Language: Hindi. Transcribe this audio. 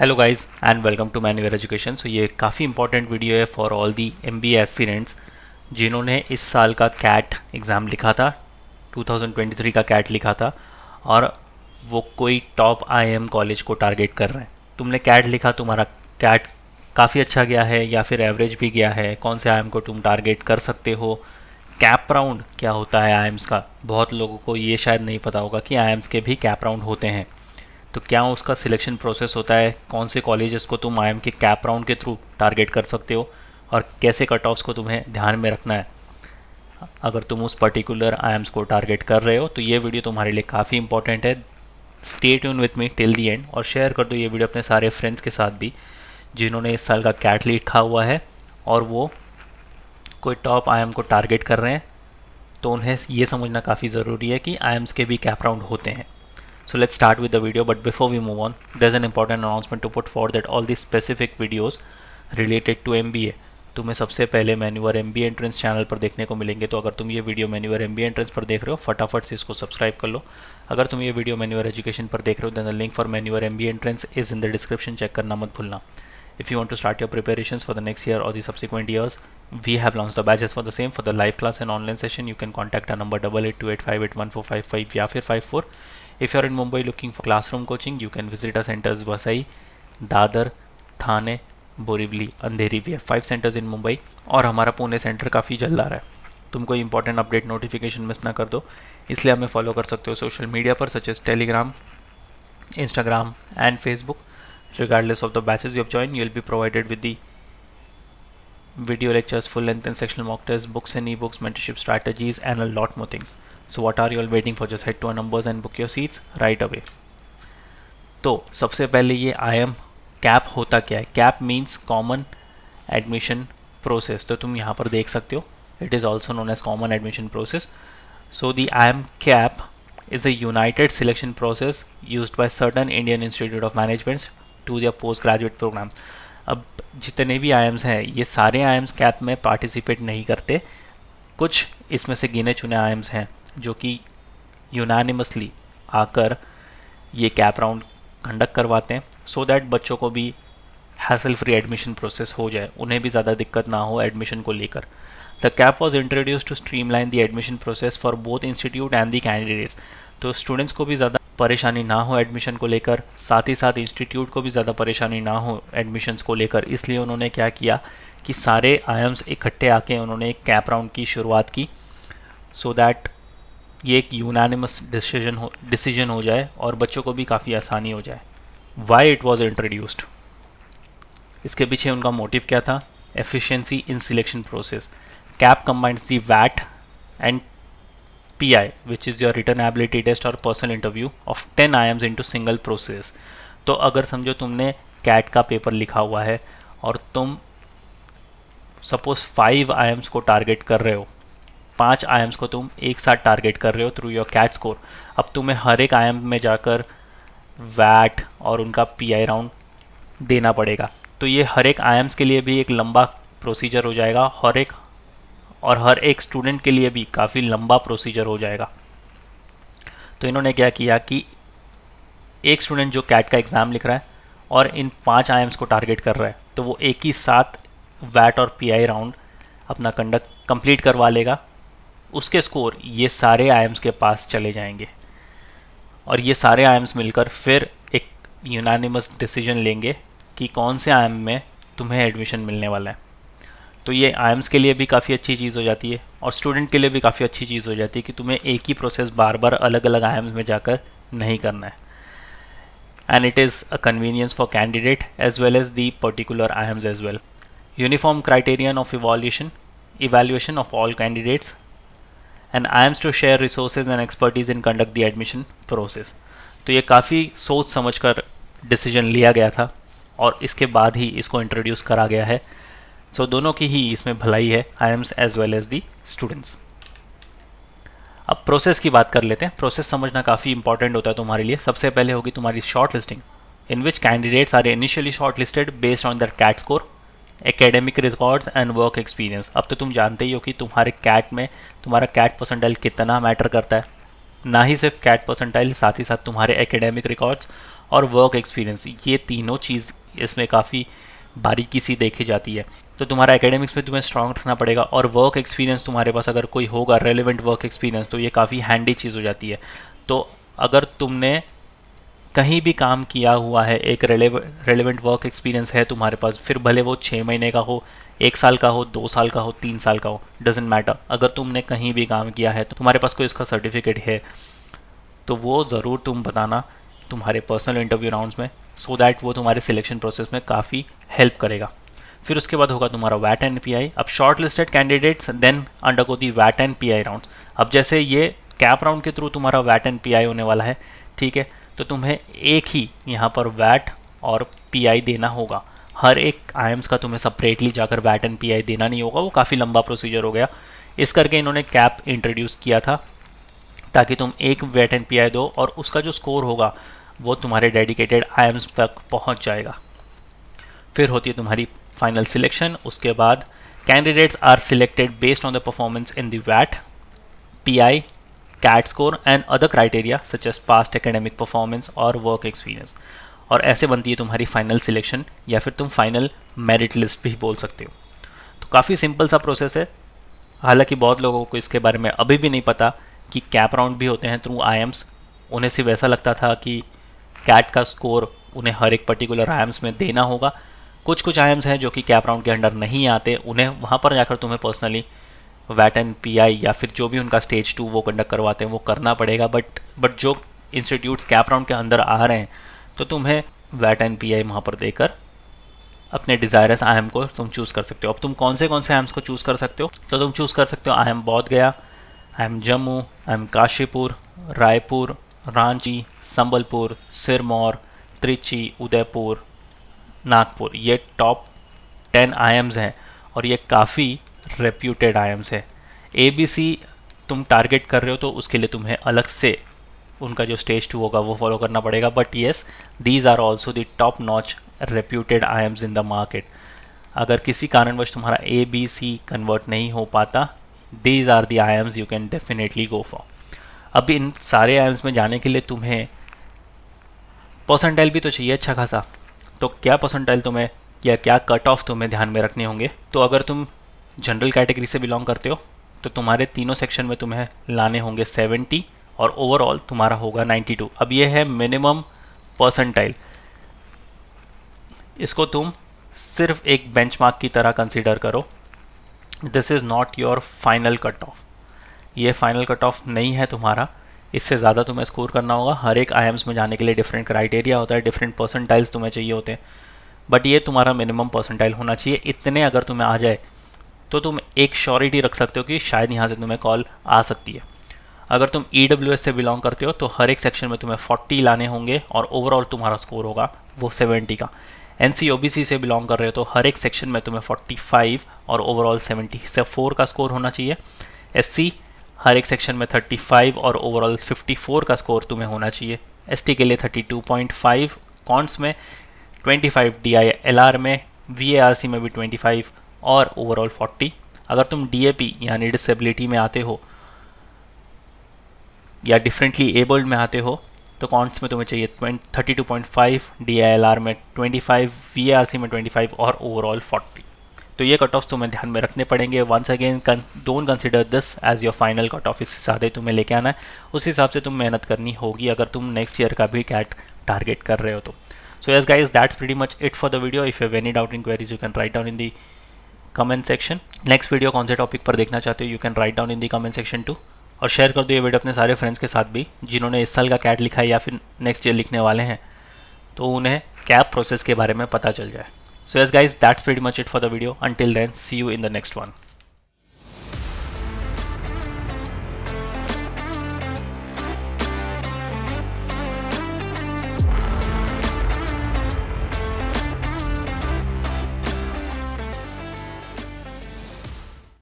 Hello guys and welcome to मैन्युअर एजुकेशन। सो ये काफ़ी इंपॉर्टेंट वीडियो है for all the MBA aspirants जिन्होंने इस साल का कैट एग्ज़ाम लिखा था, 2023 का कैट लिखा था और वो कोई टॉप आईएम कॉलेज को टारगेट कर रहे हैं। तुमने कैट लिखा, तुम्हारा कैट काफ़ी अच्छा गया है या फिर एवरेज भी गया है, कौन से आईएम को तुम टारगेट कर सकते हो, कैप राउंड क्या होता है आईएम्स का, बहुत लोगों को ये शायद नहीं पता होगा कि आईएम्स के भी कैप राउंड होते हैं। तो क्या उसका सिलेक्शन प्रोसेस होता है, कौन से कॉलेजेस को तुम आईएम के कैप राउंड के थ्रू टारगेट कर सकते हो और कैसे कट ऑफ्स को तुम्हें ध्यान में रखना है अगर तुम उस पर्टिकुलर आईएम्स को टारगेट कर रहे हो। तो ये वीडियो तुम्हारे लिए काफ़ी इंपॉर्टेंट है। Stay tune with me till the and और शेयर कर दो ये वीडियो अपने सारे फ्रेंड्स के साथ भी जिन्होंने इस साल का कैट लिखा हुआ है और वो कोई टॉप आईएम को टारगेट कर रहे हैं। तो उन्हें ये समझना काफ़ी ज़रूरी है कि आईएम्स के भी कैप राउंड होते हैं। So let's start with the video, but before we move on, there's an important announcement to put forward that all these specific videos related to MBA तुम्हें सबसे पहले मैन्युअर MBA एंट्रेंस चैनल पर देखने को मिलेंगे। तो अगर तुम ये वीडियो मैन्युअर MBA एंट्रेंस पर देख रहे हो, फटाफट से इसको सब्सक्राइब कर लो। अगर तुम ये वीडियो मैन्युअर एजुकेशन पर देख रहे हो, देन द लिंक फॉर मैन्युअर MBA entrance is in the description, check करना मत भूलना। If you want to start your preparations for the next year or the subsequent years, we have launched the batches for the same. For the live class and online session, you can contact our number 8828581455 या फिर 54. If you are in Mumbai looking for classroom coaching, you can visit our centers Vasai, Dadar, थाने, बोरीवली, अंधेरी। भी है 5 सेंटर्स इन मुंबई और हमारा पुणे सेंटर काफ़ी जल्द आ रहा है। तुम कोई इंपॉर्टेंट अपडेट नोटिफिकेशन मिस ना कर दो, इसलिए हमें फॉलो कर सकते हो सोशल मीडिया पर such as Telegram, Instagram and Facebook. Regardless of the batches you have joined, you will be provided with the video lectures, full length and sectional mock tests, books and ebooks, mentorship strategies and a lot more things. So what are you all waiting for? Just head to our numbers and book your seats right away. तो सबसे पहले ये IIM कैप होता क्या है? CAP means common admission process. तो तुम यहाँ पर देख सकते हो, it is also known as common admission process. So the IIM cap is a united selection process used by certain Indian Institute of Management to their post graduate programme. अब जितने भी आईएम्स हैं, ये सारे आईएम्स कैप में पार्टिसिपेट नहीं करते। कुछ इसमें से गिने चुने आईएम्स हैं जो कि यूनानिमसली आकर ये कैप राउंड कंडक्ट करवाते हैं, सो दैट बच्चों को भी हैसल फ्री एडमिशन प्रोसेस हो जाए, उन्हें भी ज़्यादा दिक्कत ना हो एडमिशन को लेकर। The CAP was introduce to streamline the admission process for both institute and the candidates. तो स्टूडेंट्स को भी ज़्यादा परेशानी ना हो एडमिशन को लेकर, साथ ही साथ इंस्टीट्यूट को भी ज़्यादा परेशानी ना हो एडमिशन्स को लेकर, इसलिए उन्होंने क्या किया कि सारे आईएम्स इकट्ठे आके उन्होंने एक कैप राउंड की शुरुआत की, सो दैट ये एक यूनानिमस डिसीजन हो जाए और बच्चों को भी काफ़ी आसानी हो जाए। वाई इट वॉज इंट्रोड्यूस्ड, इसके पीछे उनका मोटिव क्या था? Efficiency in selection process. CAP combines the वैट and PI, which is your written ability test or personal interview of 10 IIMs into single process। तो अगर समझो तुमने कैट का पेपर लिखा हुआ है और तुम सपोज 5 IIMs को टारगेट कर रहे हो, 5 IIMs को तुम एक साथ टारगेट कर रहे हो थ्रू योर कैट स्कोर। अब तुम्हें हर एक IIM में जाकर वैट और उनका PI राउंड देना पड़ेगा। तो ये हर एक IIMs के लिए भी एक लंबा प्रोसीजर हो जाएगा, हर एक स्टूडेंट के लिए भी काफ़ी लंबा प्रोसीजर हो जाएगा। तो इन्होंने क्या किया कि एक स्टूडेंट जो कैट का एग्ज़ाम लिख रहा है और इन 5 आईएम्स को टारगेट कर रहा है, तो वो एक ही साथ वैट और PI राउंड अपना कंप्लीट करवा लेगा। उसके स्कोर ये सारे आईएम्स के पास चले जाएंगे और ये सारे आईएम्स मिलकर फिर एक यूनानिमस डिसीजन लेंगे कि कौन से आईएम में तुम्हें एडमिशन मिलने वाला है। तो ये आईएम्स के लिए भी काफ़ी अच्छी चीज़ हो जाती है और स्टूडेंट के लिए भी काफ़ी अच्छी चीज़ हो जाती है कि तुम्हें एक ही प्रोसेस बार बार अलग अलग आईएम्स में जाकर नहीं करना है। And it is a convenience for candidate as well as the particular IIMs as well. Uniform criterion of evaluation of all candidates and IIMs to share resources and expertise in conduct the admission process. तो ये काफ़ी सोच समझ कर डिसीजन लिया गया था और इसके बाद ही इसको इंट्रोड्यूस करा गया है। सो दोनों की ही इसमें भलाई है, IIMs as well as the students. अब प्रोसेस की बात कर लेते हैं। प्रोसेस समझना काफ़ी इंपॉर्टेंट होता है तुम्हारे लिए। सबसे पहले होगी तुम्हारी shortlisting, in which candidates are initially shortlisted based on their CAT score, academic records and work experience. अब तो तुम जानते ही हो कि तुम्हारे कैट में तुम्हारा कैट परसेंटाइल कितना मैटर करता है। ना ही सिर्फ कैट परसेंटाइल, साथ ही साथ तुम्हारे एकेडमिक रिकॉर्ड्स और वर्क एक्सपीरियंस, ये तीनों चीज़ इसमें काफ़ी बारीकी सी देखी जाती है। तो तुम्हारा एकेडमिक्स में तुम्हें स्ट्रांग रखना पड़ेगा, और वर्क एक्सपीरियंस तुम्हारे पास अगर कोई होगा रेलिवेंट वर्क एक्सपीरियंस, तो ये काफ़ी हैंडी चीज़ हो जाती है। तो अगर तुमने कहीं भी काम किया हुआ है, एक रेलिवेंट वर्क एक्सपीरियंस है तुम्हारे पास, फिर भले वो 6 महीने का हो, 1 साल का हो, 2 साल का हो, 3 साल का हो, डजेंट मैटर, अगर तुमने कहीं भी काम किया है तो तुम्हारे पास कोई इसका सर्टिफिकेट है, तो वो ज़रूर तुम बताना तुम्हारे पर्सनल इंटरव्यू राउंड्स में, सो दैट वो तुम्हारे सिलेक्शन प्रोसेस में काफ़ी हेल्प करेगा। फिर उसके बाद होगा तुम्हारा वैट एंड पी आई। अब short listed candidates then undergo the वैट एंड पी आई राउंड। अब जैसे ये कैप राउंड के थ्रू तुम्हारा वैट एंड पी आई होने वाला है, ठीक है, तो तुम्हें एक ही यहाँ पर वैट और पी आई देना होगा। हर एक आईएम्स का तुम्हें सेपरेटली जाकर वैट एंड पी आई देना नहीं होगा, वो काफ़ी लंबा प्रोसीजर हो गया। इस करके इन्होंने कैप इंट्रोड्यूस किया था ताकि तुम एक वैट एंड पी आई दो और उसका जो स्कोर होगा वो तुम्हारे डेडिकेटेड आईएम्स तक पहुँच जाएगा। फिर होती है तुम्हारी फाइनल सिलेक्शन। उसके बाद candidates are selected based on the performance in the वैट, PI, CAT score and other criteria such as past academic performance और वर्क एक्सपीरियंस। और ऐसे बनती है तुम्हारी फाइनल सिलेक्शन, या फिर तुम फाइनल मेरिट लिस्ट भी बोल सकते हो। तो काफ़ी सिंपल सा प्रोसेस है। हालांकि बहुत लोगों को इसके बारे में अभी भी नहीं पता कि कैप राउंड भी होते हैं थ्रू आईएम्स। उन्हें सिर्फ ऐसा लगता था कि कैट का स्कोर उन्हें हर एक पर्टिकुलर आईएम्स में देना होगा। कुछ आईएम्स हैं जो कि कैप राउंड के अंडर नहीं आते, उन्हें वहाँ पर जाकर तुम्हें पर्सनली वैट एंड पीआई या फिर जो भी उनका स्टेज 2 वो कंडक्ट करवाते हैं वो करना पड़ेगा। बट जो इंस्टीट्यूट्स कैप राउंड के अंदर आ रहे हैं, तो तुम्हें वैट एंड पीआई वहाँ पर देकर अपने डिज़ायरस आईएम को तुम चूज़ कर सकते हो। अब तुम कौन से आईएम्स को चूज़ कर सकते हो, तो तुम चूज़ कर सकते हो आईएम बोध गया, आईएम जम्मू, आईएम काशीपुर, रायपुर, रांची, संबलपुर, सिरमौर, त्रिची, उदयपुर, नागपुर। ये टॉप 10 आईएम्स हैं और ये काफ़ी रेप्यूटेड आईएम्स है। ABC तुम टारगेट कर रहे हो तो उसके लिए तुम्हें अलग से उनका जो स्टेज 2 होगा वो फॉलो करना पड़ेगा। But yes, these are also the top notch reputed IIMs in the market. अगर किसी कारणवश तुम्हारा ABC कन्वर्ट नहीं हो पाता, these are the IIMs you can definitely go for. अब इन सारे आईएम्स में जाने के लिए तुम्हें परसेंटाइल भी तो चाहिए अच्छा खासा। तो क्या परसेंटाइल तुम्हें या क्या कट ऑफ तुम्हें ध्यान में रखने होंगे, तो अगर तुम जनरल कैटेगरी से बिलोंग करते हो तो तुम्हारे तीनों सेक्शन में तुम्हें लाने होंगे 70 और ओवरऑल तुम्हारा होगा 92। अब ये है मिनिमम परसेंटाइल। इसको तुम सिर्फ एक बेंचमार्क की तरह कंसीडर करो। This is not your final cut of. ये फाइनल कट ऑफ नहीं है तुम्हारा, इससे ज़्यादा तुम्हें स्कोर करना होगा। हर एक आईएम्स में जाने के लिए डिफरेंट क्राइटेरिया होता है, डिफरेंट परसेंटाइल्स तुम्हें चाहिए होते हैं, बट ये तुम्हारा मिनिमम परसेंटाइल होना चाहिए। इतने अगर तुम्हें आ जाए तो तुम एक श्योरिटी रख सकते हो कि शायद यहाँ से तुम्हें कॉल आ सकती है। अगर तुम EWS से बिलोंग करते हो तो हर एक सेक्शन में तुम्हें 40 लाने होंगे और ओवरऑल तुम्हारा स्कोर होगा वो 70 का। NC OBC से बिलोंग कर रहे हो तो हर एक सेक्शन में तुम्हें 45 और ओवरऑल 74 का स्कोर होना चाहिए। SC हर एक सेक्शन में 35 और ओवरऑल 54 का स्कोर तुम्हें होना चाहिए। ST के लिए 32.5, कॉन्ट्स में 25, DILR में, VARC में भी 25 और ओवरऑल 40। अगर तुम DAP यानी डिसेबिलिटी में आते हो या डिफरेंटली एबल्ड में आते हो तो कॉन्ट्स में तुम्हें चाहिए 32.5, DILR में 25, VARC में 25 और ओवरऑल 40। तो ये कट ऑफ तुम्हें ध्यान में रखने पड़ेंगे। Once again don't consider this as your final cut off. इससे ज़्यादा तुम्हें लेके आना है, उस हिसाब से तुम मेहनत करनी होगी अगर तुम नेक्स्ट ईयर का भी कैट टारगेट कर रहे हो तो। So yes guys, that's pretty much it for the video. If you have any doubt in queries you can write down in the comment section. Next video कौन से टॉपिक पर देखना चाहते हो you can write down in the comment section two. और शेयर कर दो ये वीडियो अपने सारे फ्रेंड्स के साथ भी जिन्होंने इस साल का कैट लिखा है या फिर नेक्स्ट ईयर लिखने वाले हैं, तो उन्हें कैप प्रोसेस के बारे में पता चल जाए। So yes guys, that's pretty much it for the video. Until then, see you in the next one.